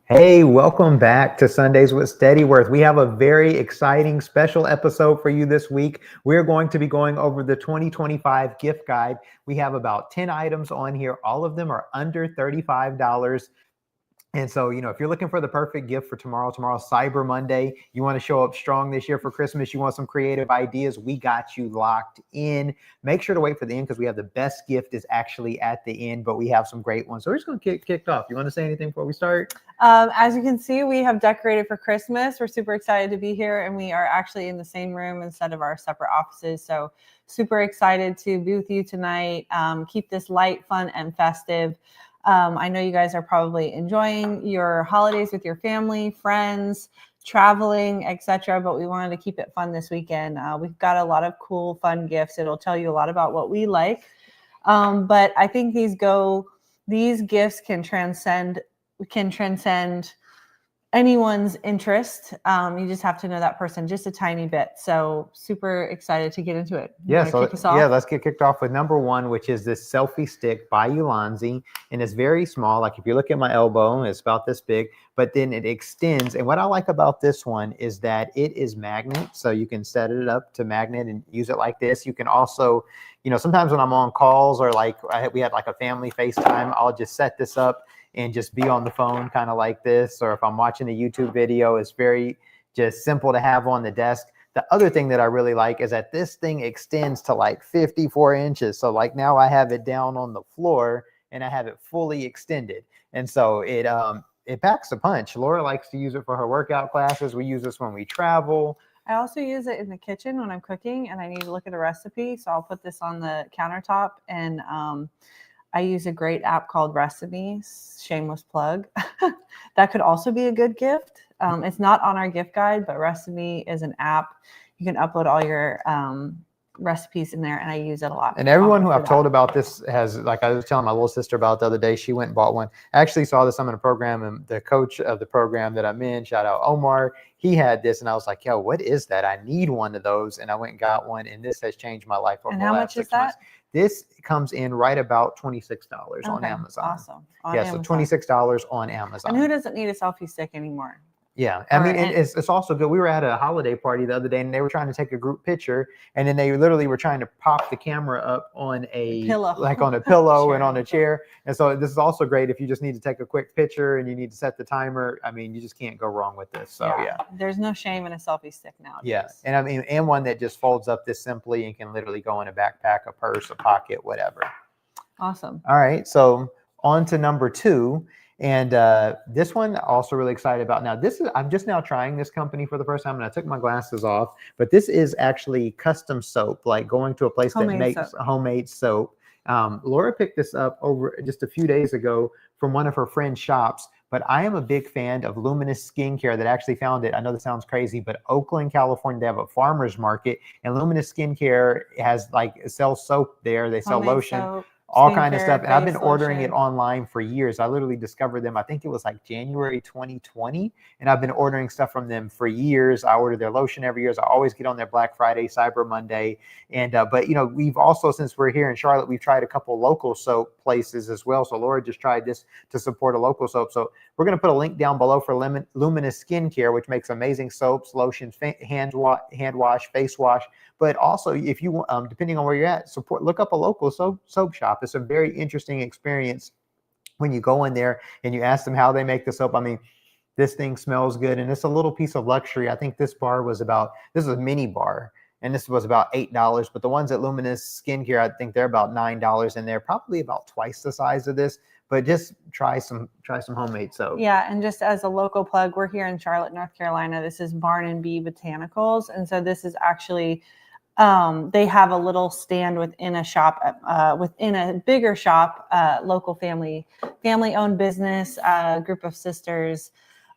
Hey, welcome back to Sundays with Steadyworth. We have a very exciting special episode for you this week. We're going to be going over the 2025 gift guide. We have about 10 items on here. All of them are under $35. And so, if you're looking for the perfect gift for tomorrow's Cyber Monday, you want to show up strong this year for Christmas, you want some creative ideas, we got you locked in. Make sure to wait for the end because we have the best gift is actually at the end, but we have some great ones. So we're just going to get kicked off. You want to say anything before we start? As you can see, we have decorated for Christmas. We're super excited to be here, and we are actually in the same room instead of our separate offices. So super excited to be with you tonight. Keep this light, fun, and festive. I know you guys are probably enjoying your holidays with your family, friends, traveling, etc. But we wanted to keep it fun this weekend. We've got a lot of cool, fun gifts. It'll tell you a lot about what we like. But I think these gifts can transcend anyone's interest. You just have to know that person just a tiny bit. So super excited to get into it. Let's get kicked off with number one, which is this selfie stick by Ulanzi. And it's very small. Like if you look at my elbow, it's about this big, but then it extends. And what I like about this one is that it is magnet. So you can set it up to magnet and use it like this. You can also, sometimes when I'm on calls or we had like a family FaceTime, I'll just set this up and just be on the phone kind of like this. Or if I'm watching a YouTube video, it's very just simple to have on the desk. The other thing that I really like is that this thing extends to like 54 inches. So like now I have it down on the floor and I have it fully extended. And so it packs a punch. Laura likes to use it for her workout classes. We use this when we travel. I also use it in the kitchen when I'm cooking and I need to look at a recipe. So I'll put this on the countertop, and I use a great app called Recipe, shameless plug. That could also be a good gift. It's not on our gift guide, but Recipe is an app. You can upload all your recipes in there, and I use it a lot. And everyone who I've told about this has, like I was telling my little sister about the other day, she went and bought one. I actually saw this, I'm in a program, and the coach of the program that I'm in, shout out Omar, he had this, and I was like, yo, what is that? I need one of those. And I went and got one, and this has changed my life over the last 6 months. This comes in right about $26 on Amazon. Awesome. So $26 on Amazon. And who doesn't need a selfie stick anymore? Yeah, I mean, it's also good. We were at a holiday party the other day, and they were trying to take a group picture, and then they literally were trying to pop the camera up on a pillow, like on a pillow and on a chair. And so this is also great if you just need to take a quick picture and you need to set the timer. I mean, you just can't go wrong with this. So yeah. There's no shame in a selfie stick nowadays. Yeah, and I mean, and one that just folds up this simply and can literally go in a backpack, a purse, a pocket, whatever. Awesome. All right, so on to number two. And this one also really excited about. Now I'm just now trying this company for the first time, and I took my glasses off, but this is actually custom soap, like going to a place that makes homemade soap. Laura picked this up over just a few days ago from one of her friend's shops, but I am a big fan of Luminous Skincare that actually found it. I know this sounds crazy, but Oakland, California, they have a farmer's market, and Luminous Skincare sells soap there. They sell lotion. Soap. All kind of stuff. And I've been ordering it online for years. I literally discovered them, I think it was like January 2020. And I've been ordering stuff from them for years. I order their lotion every year. I always get on their Black Friday, Cyber Monday. And, but we've also, since we're here in Charlotte, we've tried a couple local soap places as well. So Laura just tried this to support a local soap. So we're going to put a link down below for Luminous Skincare, which makes amazing soaps, lotions, hand wash, face wash. But also, if you, depending on where you're at, look up a local soap shop. It's a very interesting experience when you go in there and you ask them how they make the soap. I mean, this thing smells good, and it's a little piece of luxury. I think this is a mini bar, and this was about $8. But the ones at Luminous Skincare, I think they're about $9, and they're probably about twice the size of this. But just try some homemade soap. Yeah, and just as a local plug, we're here in Charlotte, North Carolina. This is Barn & Bee Botanicals, and so this is actually. They have a little stand within a shop, within a bigger shop, local family-owned business, group of sisters.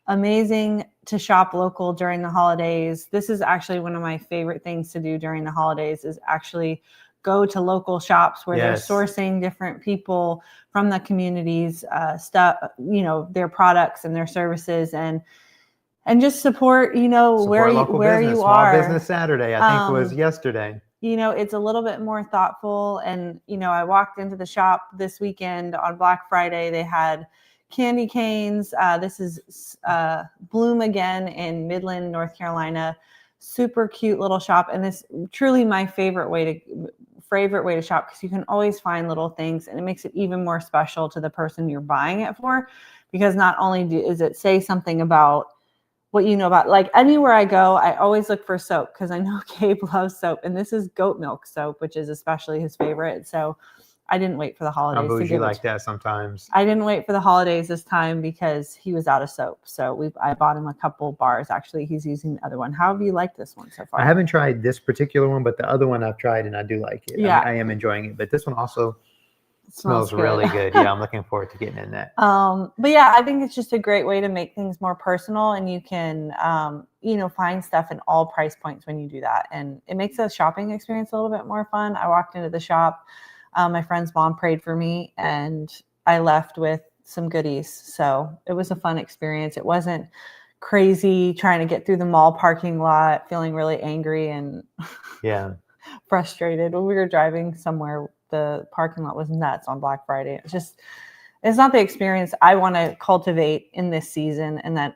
Amazing to shop local during the holidays. This is actually one of my favorite things to do during the holidays is actually go to local shops where they're sourcing different people from the communities, their products and their services, and just support, where you are. Small Business Saturday, I think was yesterday. It's a little bit more thoughtful. And, I walked into the shop this weekend on Black Friday. They had candy canes. This is Bloom Again in Midland, North Carolina. Super cute little shop, and it's truly my favorite way to shop because you can always find little things, and it makes it even more special to the person you're buying it for, because not only does it say something about what you know about, like anywhere I go, I always look for soap because I know Gabe loves soap, and this is goat milk soap, which is especially his favorite. So I didn't wait for the holidays. How bougie like that sometimes. I didn't wait for the holidays this time because he was out of soap. So I bought him a couple bars. Actually, he's using the other one. How have you liked this one so far? I haven't tried this particular one, but the other one I've tried and I do like it. Yeah. I am enjoying it. But this one also smells really good. Yeah, I'm looking forward to getting in that. But yeah, I think it's just a great way to make things more personal, and you can, find stuff in all price points when you do that. And it makes the shopping experience a little bit more fun. I walked into the shop. My friend's mom prayed for me, and I left with some goodies. So it was a fun experience. It wasn't crazy trying to get through the mall parking lot, feeling really angry and frustrated. When we were driving somewhere, the parking lot was nuts on Black Friday. It's not the experience I want to cultivate in this season, and that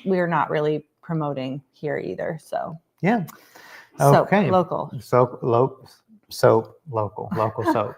we're not really promoting here either. So yeah. Okay. Local soap.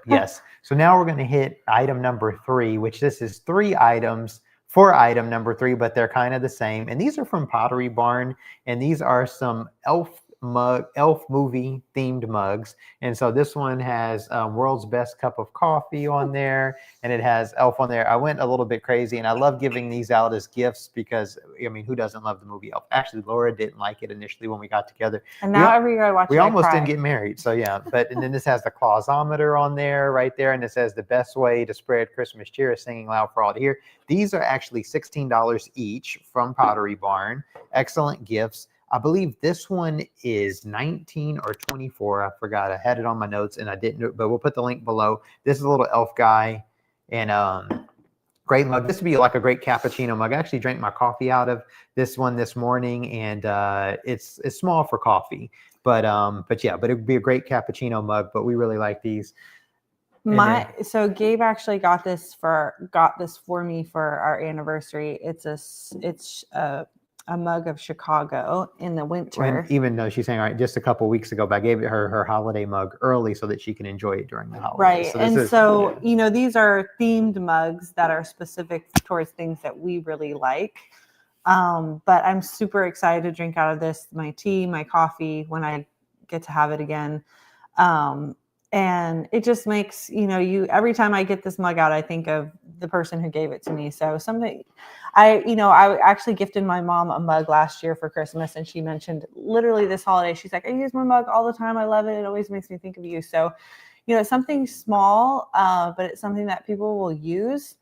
Yes. So now we're going to hit item number 3, which this is 3 items for item number 3, but they're kind of the same. And these are from Pottery Barn, and these are some elf movie themed mugs. And so this one has World's Best Cup of Coffee on there, and it has Elf on there. I went a little bit crazy, and I love giving these out as gifts because, I mean, who doesn't love the movie Elf? Actually, Laura didn't like it initially when we got together. And now every year I watch it, we almost didn't get married. So yeah, and then this has the clausometer on there right there, and it says the best way to spread Christmas cheer is singing loud for all to hear. These are actually $16 each from Pottery Barn. Excellent gifts. I believe this one is 19 or 24. I forgot. I had it on my notes and I didn't, but we'll put the link below. This is a little elf guy, and great mug. This would be like a great cappuccino mug. I actually drank my coffee out of this one this morning, and it's small for coffee, but it would be a great cappuccino mug. But we really like these. So Gabe actually got this for me for our anniversary. It's a mug of Chicago in the winter. And even though she's saying, all right, just a couple weeks ago, but I gave her holiday mug early so that she can enjoy it during the holidays. Right. So these are themed mugs that are specific towards things that we really like. But I'm super excited to drink out of this, my tea, my coffee, when I get to have it again. And it just makes, every time I get this mug out, I think of the person who gave it to me. So I actually gifted my mom a mug last year for Christmas, and she mentioned literally this holiday, she's like, I use my mug all the time. I love it. It always makes me think of you. So, it's something small, but it's something that people will use.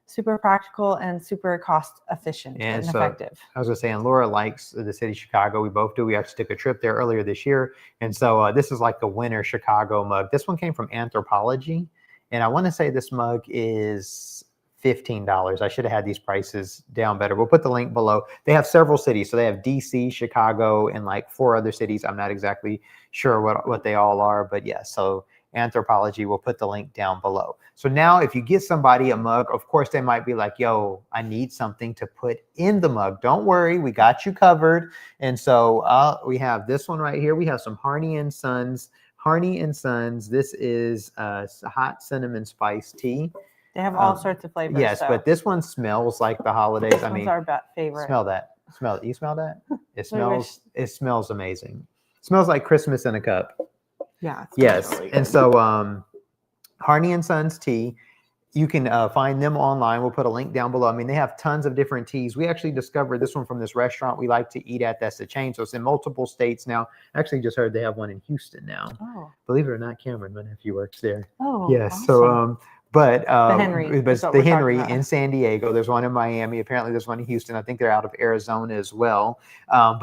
Super practical and super cost efficient and effective. I was going to say, and Laura likes the city of Chicago. We both do. We actually took a trip there earlier this year. And so this is like the winter Chicago mug. This one came from Anthropology. And I want to say this mug is $15. I should have had these prices down better. We'll put the link below. They have several cities. So they have DC, Chicago, and like 4 other cities. I'm not exactly sure what they all are. But yeah, so Anthropology, will put the link down below. So now if you get somebody a mug, of course they might be like, yo, I need something to put in the mug. Don't worry, we got you covered. And so we have this one right here. We have some Harney & Sons. This is hot cinnamon spice tea. They have all sorts of flavors. Yes, but this one smells like the holidays. This one's our favorite. Smell that. You smell that? It smells amazing. It smells like Christmas in a cup. Yeah. Yes. Really, and so Harney & Sons tea, you can find them online. We'll put a link down below. I mean, they have tons of different teas. We actually discovered this one from this restaurant we like to eat at. That's the chain. So it's in multiple states now. Actually, just heard they have one in Houston now. Oh. Believe it or not, Cameron, my nephew works there. Oh, yes. Awesome. So the Henry in San Diego. There's one in Miami. Apparently, there's one in Houston. I think they're out of Arizona as well. I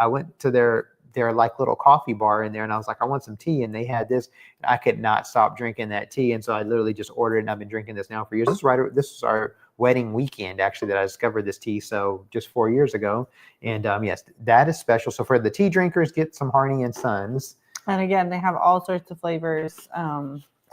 went to their like little coffee bar in there, and I was like, I want some tea, and they had this. I could not stop drinking that tea, and so I literally just ordered it, and I've been drinking this now for years. This is our wedding weekend actually that I discovered this tea, so just 4 years ago. And yes, that is special. So for the tea drinkers, get some Harney & Sons. And again, they have all sorts of flavors.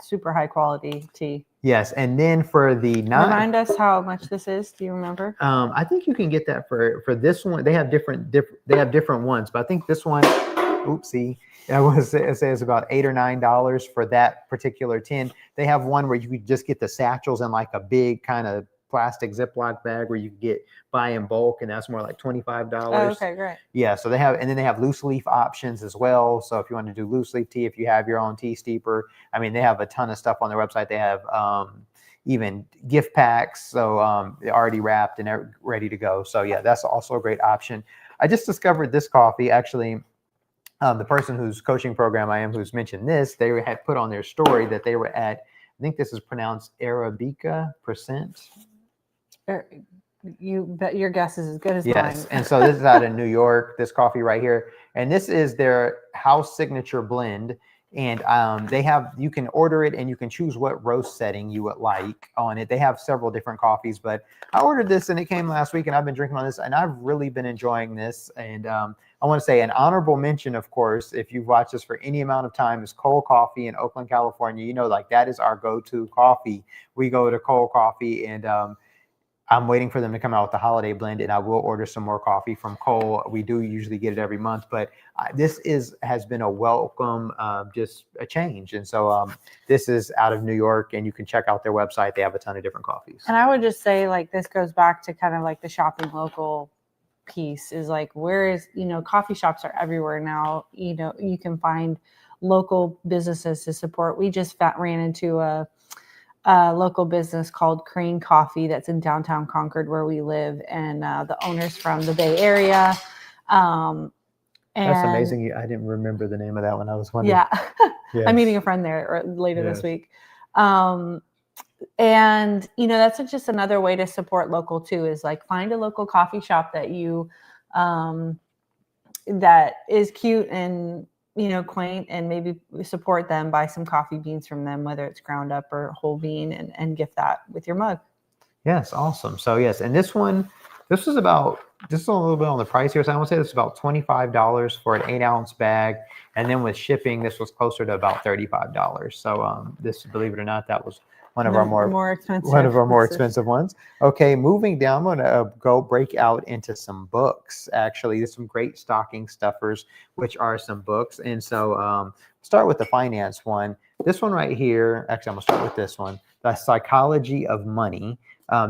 Super high quality tea. Yes, and then for the non, Remind us how much this is. Do you remember? I think you can get that for this one. They have different ones, but I think this one, oopsie, it says about $8 or $9 for that particular tin. They have one where you could just get the satchels in like a big kind of plastic Ziploc bag where you get buy in bulk, and that's more like $25. Oh, okay, great. Yeah, so they have, and then they have loose leaf options as well. So if you want to do loose leaf tea, if you have your own tea steeper, I mean, they have a ton of stuff on their website. They have even gift packs, so they're already wrapped and they're ready to go. So yeah, that's also a great option. I just discovered this coffee actually. The person whose coaching program I am, who's mentioned this, they had put on their story that they were at, I think this is pronounced Arabica percent. You bet your guess is as good as Yes, mine. and so this is out of New York, this coffee right here. And this is their house signature blend. And you can order it and you can choose what roast setting you would like on it. They have several different coffees, but I ordered this and it came last week and I've been drinking on this and I've really been enjoying this. And I want to say an honorable mention, of course, if you've watched this for any amount of time, is Cole Coffee in Oakland, California. You know, like that is our go-to coffee. We go to Cole Coffee, and I'm waiting for them to come out with the holiday blend, and I will order some more coffee from Cole. We do usually get it every month, but this has been a welcome, just a change. And so this is out of New York, and you can check out their website. They have a ton of different coffees. And I would just say, like, this goes back to kind of like the shopping local piece is like, coffee shops are everywhere now. You can find local businesses to support. We just ran into a local business called Crane Coffee that's in downtown Concord where we live, and the owner's from the Bay Area. And that's amazing. I didn't remember the name of that one. I was wondering. Yeah. Yes. I'm meeting a friend there later this week. And that's just another way to support local too, is like find a local coffee shop that you that is cute and quaint, and maybe support them, buy some coffee beans from them, whether it's ground up or whole bean, and gift that with your mug. Yes, awesome. So yes, and this is a little bit on the pricier side. I would say this is about $25 for an 8-ounce bag, and then with shipping, this was closer to about $35. So this, believe it or not, that was one of our more expensive ones. Okay, moving down, I'm going to go break out into some books. Actually, there's some great stocking stuffers, which are some books. And so start with the finance one. This one right here, actually, I'm going to start with this one, The Psychology of Money.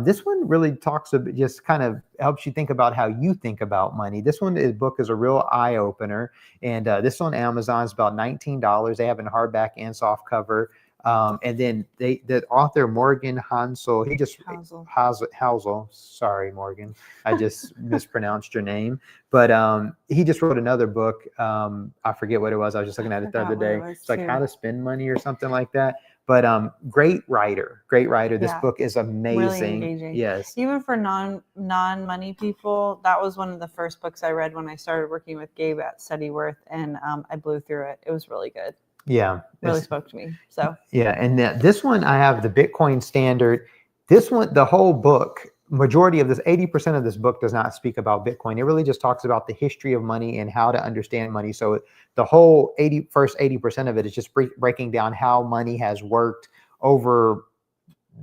This one really talks about, just kind of helps you think about how you think about money. This book is a real eye opener. And this on Amazon is about $19. They have it in hardback and soft cover. And then the author, Morgan Housel, Housel. Sorry, Morgan, I just mispronounced your name. But he just wrote another book. I forget what it was. I was just looking at it the other day. It's like How to Spend Money or something like that. But great writer. This book is amazing. Really engaging. Yes. Even for non-money people, that was one of the first books I read when I started working with Gabe at Steadyworth, and I blew through it. It was really good. Yeah. Really spoke to me. So yeah. And this one, I have the Bitcoin Standard. This one, the whole book, majority of this, 80% of this book does not speak about Bitcoin. It really just talks about the history of money and how to understand money. So the whole 80% of it is just breaking down how money has worked over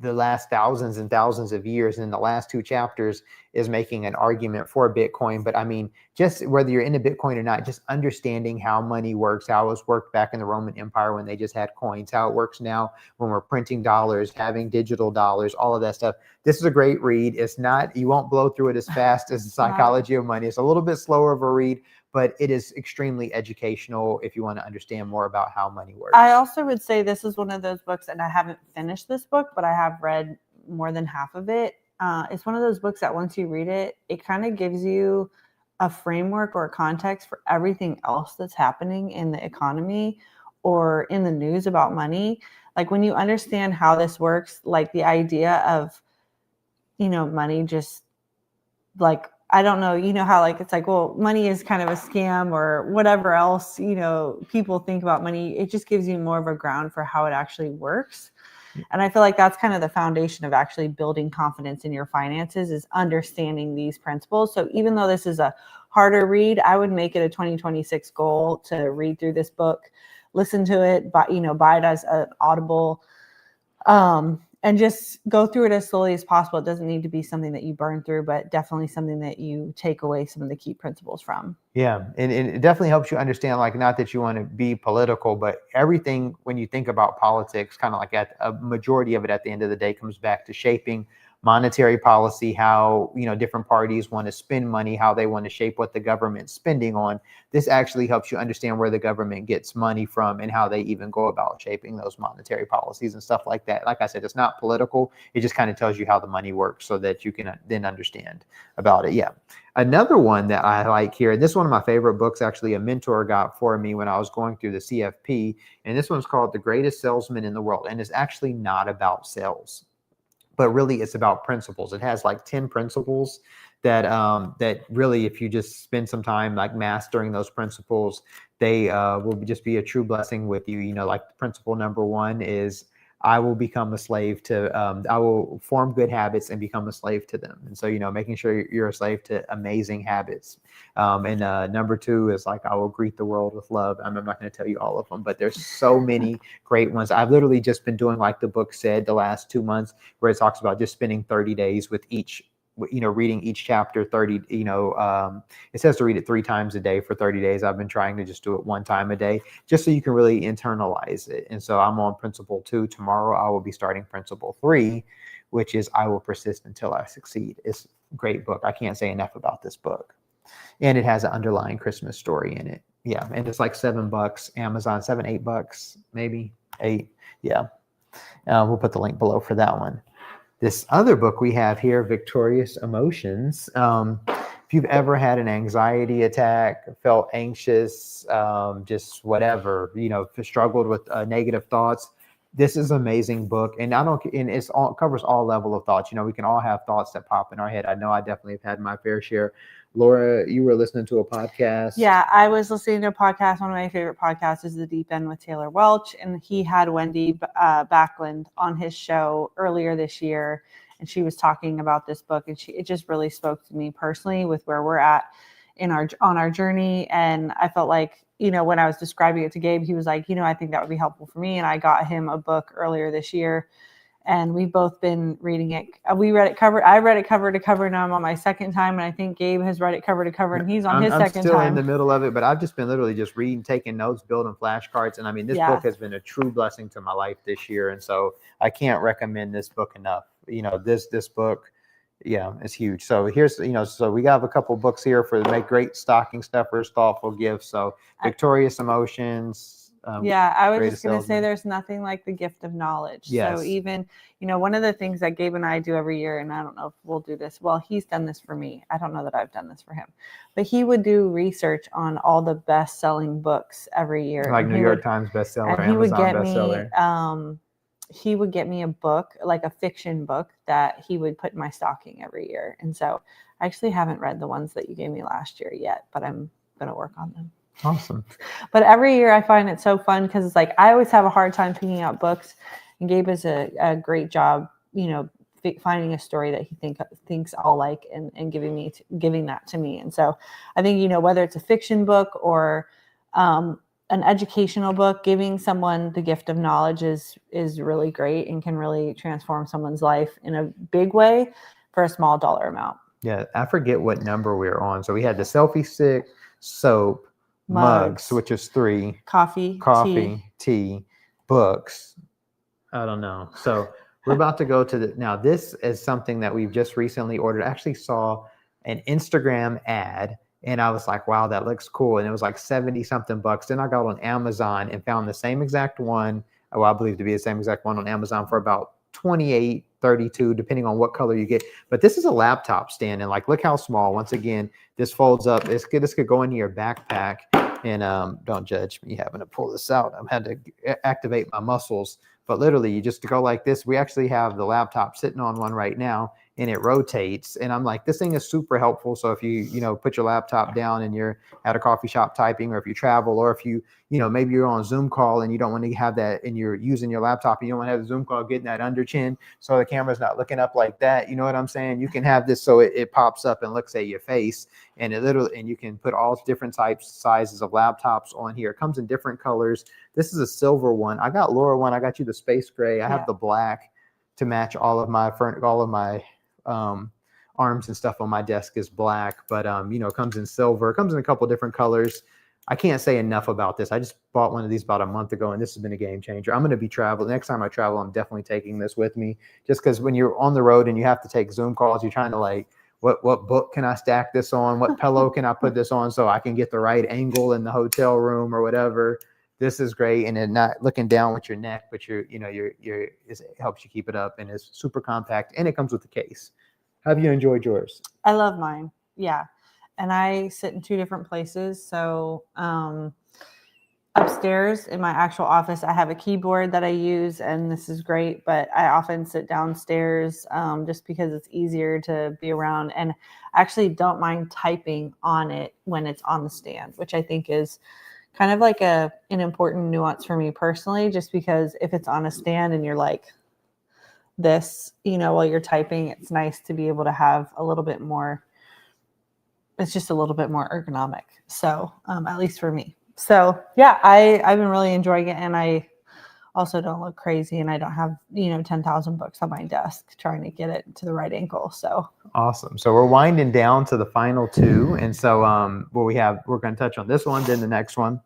the last thousands and thousands of years. And the last 2 chapters is making an argument for Bitcoin. But I mean, just whether you're into Bitcoin or not, just understanding how money works, how it was worked back in the Roman Empire when they just had coins, how it works now when we're printing dollars, having digital dollars, all of that stuff. This is a great read. It's not, you won't blow through it as fast as The Psychology of Money. It's a little bit slower of a read, but it is extremely educational if you want to understand more about how money works. I also would say this is one of those books, and I haven't finished this book, but I have read more than half of it. It's one of those books that once you read it, it kind of gives you a framework or a context for everything else that's happening in the economy or in the news about money. Like when you understand how this works, like the idea of, money just like, I don't know, how like, it's like, well, money is kind of a scam or whatever else, people think about money. It just gives you more of a ground for how it actually works. And I feel like that's kind of the foundation of actually building confidence in your finances, is understanding these principles. So even though this is a harder read, I would make it a 2026 goal to read through this book, listen to it, buy it as an Audible, and and just go through it as slowly as possible. It doesn't need to be something that you burn through, but definitely something that you take away some of the key principles from. Yeah, and it definitely helps you understand, like, not that you want to be political, but everything when you think about politics, kind of like at a majority of it at the end of the day comes back to shaping monetary policy, how, different parties want to spend money, how they want to shape what the government's spending on. This actually helps you understand where the government gets money from and how they even go about shaping those monetary policies and stuff like that. Like I said, it's not political. It just kind of tells you how the money works so that you can then understand about it. Yeah. Another one that I like here, and this is one of my favorite books, actually, a mentor got for me when I was going through the CFP, and this one's called The Greatest Salesman in the World, and it's actually not about sales, but really it's about principles. It has like 10 principles that that really, if you just spend some time like mastering those principles, they will just be a true blessing with you. Like principle number 1 is, I will become a slave to, I will form good habits and become a slave to them. And so, making sure you're a slave to amazing habits. And number 2 is like, I will greet the world with love. I'm not going to tell you all of them, but there's so many great ones. I've literally just been doing, like the book said, the last 2 months, where it talks about just spending 30 days with each, reading each chapter 30, it says to read it 3 times a day for 30 days. I've been trying to just do it 1 time a day, just so you can really internalize it. And so I'm on principle 2. Tomorrow I will be starting principle 3, which is, I will persist until I succeed. It's a great book. I can't say enough about this book. And it has an underlying Christmas story in it. Yeah. And it's like $7, Amazon, $7, $8, maybe 8. Yeah. We'll put the link below for that one. This other book we have here, Victorious Emotions. If you've ever had an anxiety attack, felt anxious, just whatever, struggled with negative thoughts, this is an amazing book. And it covers all level of thoughts. We can all have thoughts that pop in our head. I know I definitely have had my fair share. Laura, you were listening to a podcast. Yeah, I was listening to a podcast. One of my favorite podcasts is The Deep End with Taylor Welch, and he had Wendy Backlund on his show earlier this year, and she was talking about this book, and it just really spoke to me personally with where we're at on our journey. And I felt like, when I was describing it to Gabe, he was like, I think that would be helpful for me. And I got him a book earlier this year, and we've both been reading it. I read it cover to cover. Now I'm on my second time, and I think Gabe has read it cover to cover, and he's on his second time. I'm still in the middle of it, but I've just been literally just reading, taking notes, building flashcards. And I mean, this book has been a true blessing to my life this year. And so I can't recommend this book enough. This book, it's huge. So here's, so we have a couple books here for make great stocking stuffers, thoughtful gifts. So Victorious Emotions. I was just going to say, there's nothing like the gift of knowledge. Yes. So even, one of the things that Gabe and I do every year, and I don't know if we'll do this. Well, he's done this for me. I don't know that I've done this for him, but he would do research on all the best-selling books every year. Like New York Times bestseller, Amazon bestseller. He would get me a book, like a fiction book, that he would put in my stocking every year. And so I actually haven't read the ones that you gave me last year yet, but I'm going to work on them. Awesome. But every year I find it so fun, because it's like, I always have a hard time picking out books, and Gabe does a great job, finding a story that he thinks I'll like, and giving that to me. And so I think, whether it's a fiction book or an educational book, giving someone the gift of knowledge is really great and can really transform someone's life in a big way for a small dollar amount. Yeah, I forget what number we're on. So we had the selfie stick, soap, mugs, which is 3, coffee, tea, books. I don't know. So we're about to go to now this is something that we've just recently ordered. I actually saw an Instagram ad, and I was like, wow, that looks cool. And it was like 70 something bucks. Then I got on Amazon and found the same exact one. Well, I believe to be the same exact one on Amazon for about $28, $32, depending on what color you get. But this is a laptop stand, and like, look how small. Once again, this folds up. This could go into your backpack. And don't judge me having to pull this out. I've had to activate my muscles. But literally, you just go like this. We actually have the laptop sitting on one right now, and it rotates. And I'm like, this thing is super helpful. So if you put your laptop down and you're at a coffee shop typing, or if you travel, or if you maybe you're on a Zoom call and you don't want to have that, and you're using your laptop and you don't want to have the Zoom call getting that under chin, so the camera's not looking up like that. You know what I'm saying? You can have this so it pops up and looks at your face, and and you can put all different sizes of laptops on here. It comes in different colors. This is a silver one. I got Laura one. I got you the space gray. I have the black. to match all of my arms and stuff on my desk is black, but it comes in silver, it comes in a couple different colors. I can't say enough about this. I just bought one of these about a month ago, and this has been a game changer. I'm going to be traveling. Next time I travel, I'm definitely taking this with me, just because when you're on the road and you have to take Zoom calls, you're trying to like, what book can I stack this on? What pillow can I put this on so I can get the right angle in the hotel room or whatever? This is great, and it not looking down with your neck, but it helps you keep it up, and it's super compact, and it comes with the case. Have you enjoyed yours? I love mine. Yeah. And I sit in 2 different places. So upstairs in my actual office, I have a keyboard that I use, and this is great, but I often sit downstairs just because it's easier to be around, and I actually don't mind typing on it when it's on the stand, which I think is kind of like an important nuance for me personally, just because if it's on a stand and you're like this, while you're typing, it's nice to be able to have a little bit more, it's just a little bit more ergonomic. So at least for me. So yeah, I've been really enjoying it, and I also don't look crazy, and I don't have 10,000 books on my desk trying to get it to the right ankle. So awesome. So we're winding down to the final 2, and so we're going to touch on this one, then the next one.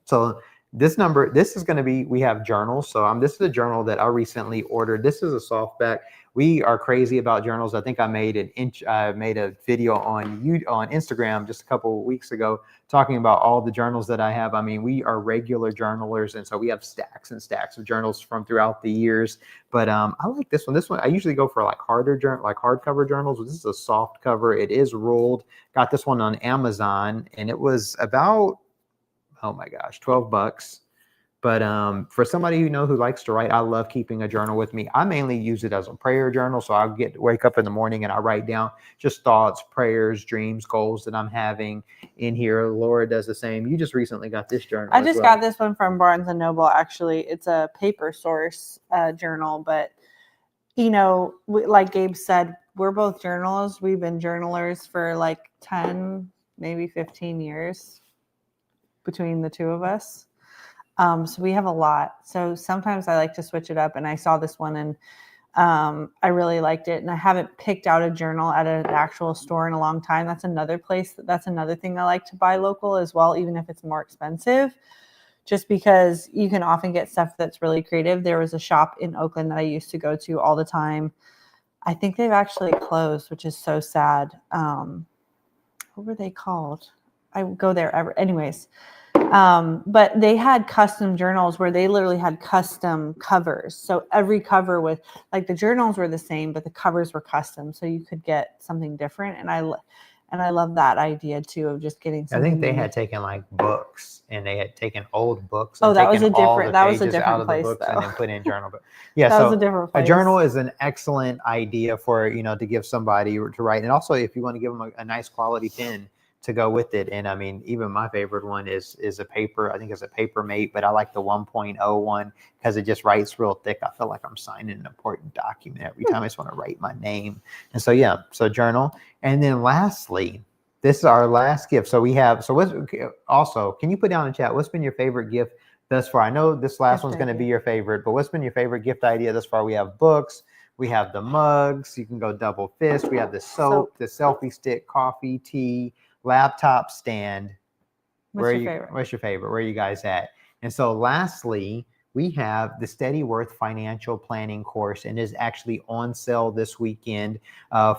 So this is going to be, we have journals. So this is a journal that I recently ordered. This is a softback. We are crazy about journals. I think I made a video on Instagram just a couple of weeks ago talking about all the journals that I have. I mean, we are regular journalers, and so we have stacks and stacks of journals from throughout the years. But I like this one. This one I usually go for like hardcover journals. This is a soft cover. It is ruled. Got this one on Amazon, and it was about, oh my gosh, $12. But for somebody who likes to write, I love keeping a journal with me. I mainly use it as a prayer journal. So I wake up in the morning and I write down just thoughts, prayers, dreams, goals that I'm having in here. Laura does the same. You just recently got this journal. I just got this one from Barnes and Noble. Actually, it's a paper source journal, but like Gabe said, we're both journalists. We've been journalers for like 10, maybe 15 years between the 2 of us. So we have a lot. So sometimes I like to switch it up, and I saw this one and I really liked it, and I haven't picked out a journal at an actual store in a long time. That's another thing I like to buy local as well, even if it's more expensive, just because you can often get stuff that's really creative. There was a shop in Oakland that I used to go to all the time. I think they've actually closed, which is so sad. What were they called? I go there anyways. But they had custom journals where they literally had custom covers. So every cover with, like, the journals were the same, but the covers were custom. So you could get something different. And I love that idea too, of just getting something. I think they had taken like books, and they had taken old books. Oh, And that was a different place, books though. and then put in journal. But yeah, that so was a different place. A journal is an excellent idea for, to give somebody to write. And also if you want to give them a nice quality pen to go with it. And I mean, even my favorite one is a paper. I think it's a Paper Mate, but I like the 1.0 one because it just writes real thick. I feel like I'm signing an important document every time. I just want to write my name. And so, yeah, so journal. And then lastly, this is our last gift. So we have, can you put down in the chat, what's been your favorite gift thus far? I know this last one's going to be your favorite, but what's been your favorite gift idea thus far? We have books. We have the mugs. You can go double fist. We have the soap, the selfie stick, coffee, tea, laptop stand. What's your favorite? What's your favorite? Where are you guys at? And so lastly, we have the Steadyworth financial planning course, and is actually on sale this weekend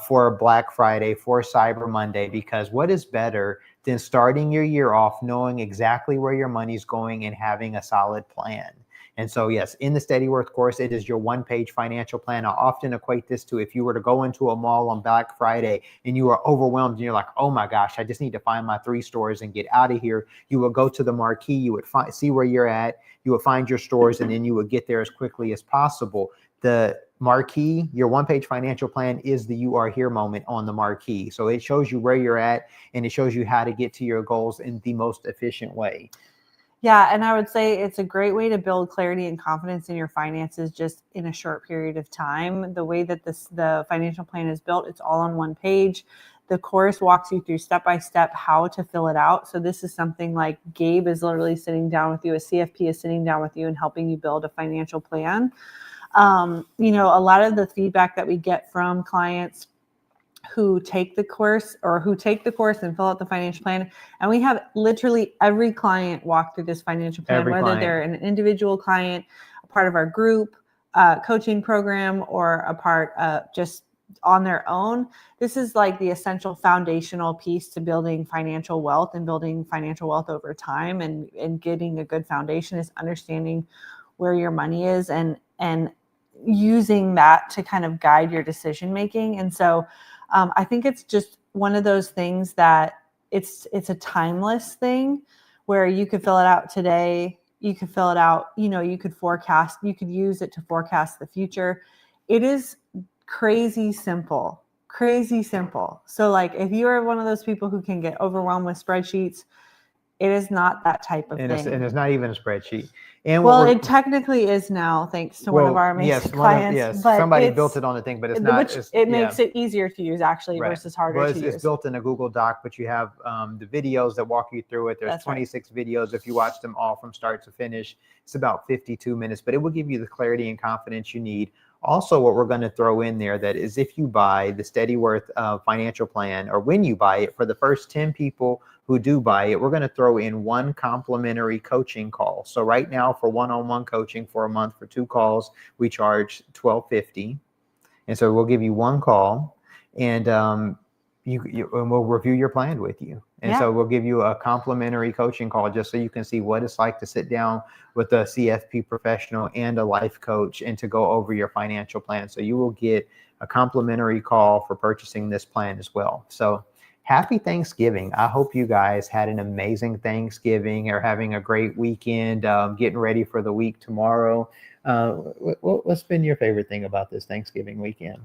for Black Friday, for Cyber Monday, because what is better than starting your year off knowing exactly where your money's going and having a solid plan? And so, yes, in the Steadyworth course, it is your one-page financial plan. I often equate this to if you were to go into a mall on Black Friday and you are overwhelmed and you're like, oh my gosh, I just need to find my 3 stores and get out of here. You would go to the marquee, you would see where you're at, you would find your stores, and then you would get there as quickly as possible. The marquee, your one-page financial plan, is the "you are here" moment on the marquee. So it shows you where you're at, and it shows you how to get to your goals in the most efficient way. Yeah, and I would say it's a great way to build clarity and confidence in your finances just in a short period of time. The way that the financial plan is built, it's all on one page. The course walks you through step-by-step how to fill it out. So this is something like Gabe is literally sitting down with you, a CFP is sitting down with you and helping you build a financial plan. A lot of the feedback that we get from clients who take the course and fill out the financial plan. And we have literally every client walk through this financial plan, whether they're an individual client, a part of our group coaching program, or a part just on their own. This is like the essential foundational piece to building financial wealth and building financial wealth over time, and getting a good foundation is understanding where your money is and using that to kind of guide your decision making. And so I think it's just one of those things that it's a timeless thing where you could fill it out today. You could fill it out, you could forecast, you could use it to forecast the future. It is crazy simple. So like if you are one of those people who can get overwhelmed with spreadsheets, it is not that type of thing. And it's not even a spreadsheet. And it technically is now, thanks to one of our amazing clients. But somebody built it on the thing, but it's not. It makes it easier to use actually versus harder to use. It's built in a Google Doc, but you have the videos that walk you through it. There's 26 videos. If you watch them all from start to finish, it's about 52 minutes, but it will give you the clarity and confidence you need. Also, what we're going to throw in there that is if you buy the Steadyworth financial plan, or when you buy it, for the first 10 people who do buy it, we're going to throw in one complimentary coaching call. So right now for one-on-one coaching for a month for 2 calls, we charge $12.50. And so we'll give you 1 call, and and we'll review your plan with you. And so we'll give you a complimentary coaching call just so you can see what it's like to sit down with a CFP professional and a life coach and to go over your financial plan. So you will get a complimentary call for purchasing this plan as well. So happy Thanksgiving. I hope you guys had an amazing Thanksgiving, or having a great weekend, getting ready for the week tomorrow. What's been your favorite thing about this Thanksgiving weekend?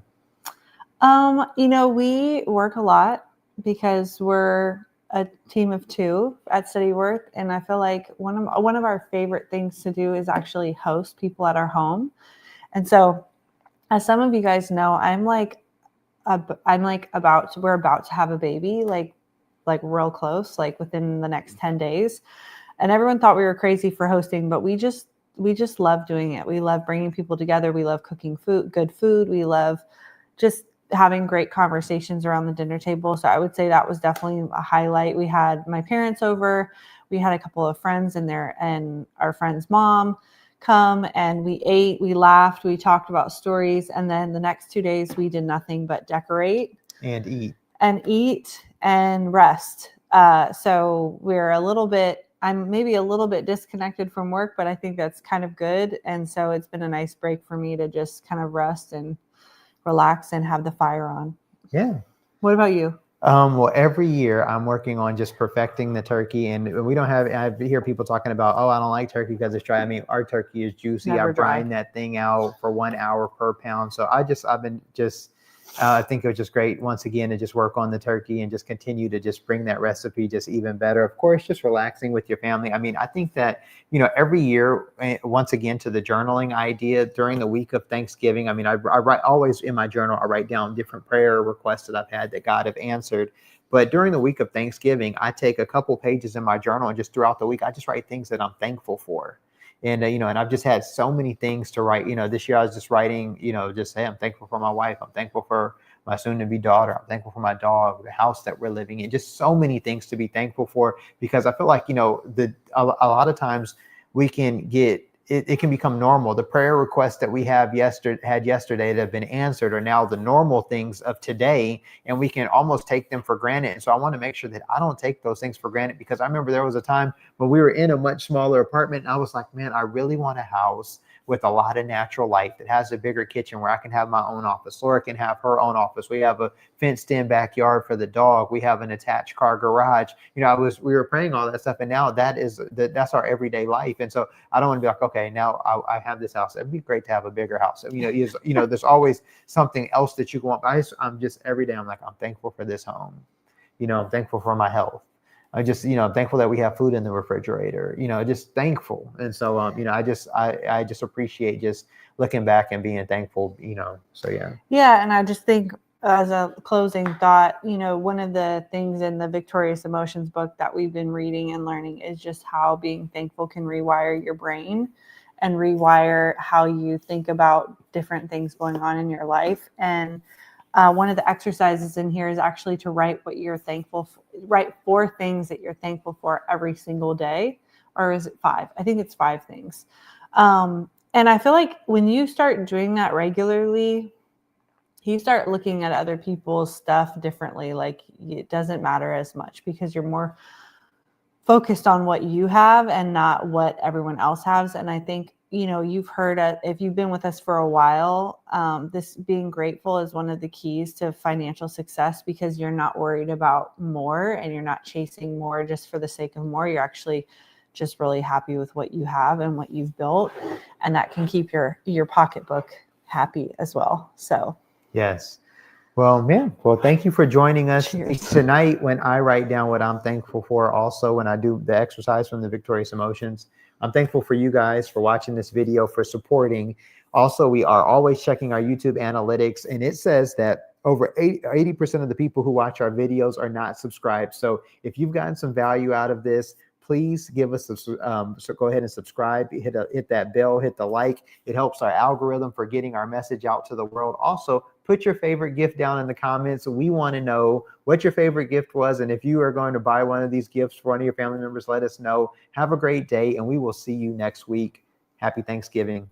We work a lot because we're a team of 2 at Steadyworth. And I feel like one of our favorite things to do is actually host people at our home. And so, as some of you guys know, we're about to have a baby, like real close, like within the next 10 days. And everyone thought we were crazy for hosting, but we just love doing it. We love bringing people together. We love cooking good food. We love just having great conversations around the dinner table. So I would say that was definitely a highlight. We had my parents over, we had a couple of friends in there, and our friend's mom come, and we ate, we laughed, we talked about stories. And then the next 2 days we did nothing but decorate and eat and rest. So I'm maybe a little bit disconnected from work, but I think that's kind of good. And so it's been a nice break for me to just kind of rest and relax and have the fire on. Yeah. What about you? Well, every year I'm working on just perfecting the turkey, and we don't have, I hear people talking about, oh, I don't like turkey because it's dry. I mean, our turkey is juicy. I'm drying that thing out for 1 hour per pound. So I think it was just great once again to just work on the turkey and just continue to just bring that recipe just even better. Of course, just relaxing with your family. I mean, I think that, every year, once again, to the journaling idea during the week of Thanksgiving, I mean, I write always in my journal, I write down different prayer requests that I've had that God have answered. But during the week of Thanksgiving, I take a couple pages in my journal, and just throughout the week, I just write things that I'm thankful for. And, and I've just had so many things to write. This year I was just writing, just say, I'm thankful for my wife. I'm thankful for my soon-to-be daughter. I'm thankful for my dog, the house that we're living in, just so many things to be thankful for, because I feel like, a lot of times we can get, it can become normal. The prayer requests that we had yesterday that have been answered are now the normal things of today, and we can almost take them for granted. And so I want to make sure that I don't take those things for granted, because I remember there was a time when we were in a much smaller apartment, and I was like, man, I really want a house with a lot of natural light that has a bigger kitchen where I can have my own office. Laura can have her own office. We have a fenced-in backyard for the dog. We have an attached car garage. We were praying all that stuff, and now that's our everyday life. And so I don't want to be like, okay, now I have this house. It'd be great to have a bigger house. There's always something else that you want. I'm just every day, I'm like, I'm thankful for this home. I'm thankful for my health. I'm thankful that we have food in the refrigerator, just thankful. And so, I just appreciate just looking back and being thankful, so yeah. Yeah. And I just think, as a closing thought, one of the things in the Victorious Emotions book that we've been reading and learning is just how being thankful can rewire your brain. and rewire how you think about different things going on in your life. And one of the exercises in here is actually to write what you're thankful for, write 4 things that you're thankful for every single day. Or is it 5? I think it's 5 things. And I feel like when you start doing that regularly, you start looking at other people's stuff differently. Like it doesn't matter as much because you're more focused on what you have and not what everyone else has. And I think, you've heard, if you've been with us for a while, this being grateful is one of the keys to financial success, because you're not worried about more and you're not chasing more just for the sake of more. You're actually just really happy with what you have and what you've built. And that can keep your pocketbook happy as well. So, Yes. Well, man, thank you for joining us. Cheers. Tonight. When I write down what I'm thankful for, also when I do the exercise from the Victorious Emotions, I'm thankful for you guys for watching this video, for supporting. Also, we are always checking our YouTube analytics, and it says that over 80% of the people who watch our videos are not subscribed. So if you've gotten some value out of this, please give us so go ahead and subscribe, hit that bell, hit the like. It helps our algorithm for getting our message out to the world. Also, put your favorite gift down in the comments. We want to know what your favorite gift was. And if you are going to buy one of these gifts for one of your family members, let us know. Have a great day, and we will see you next week. Happy Thanksgiving.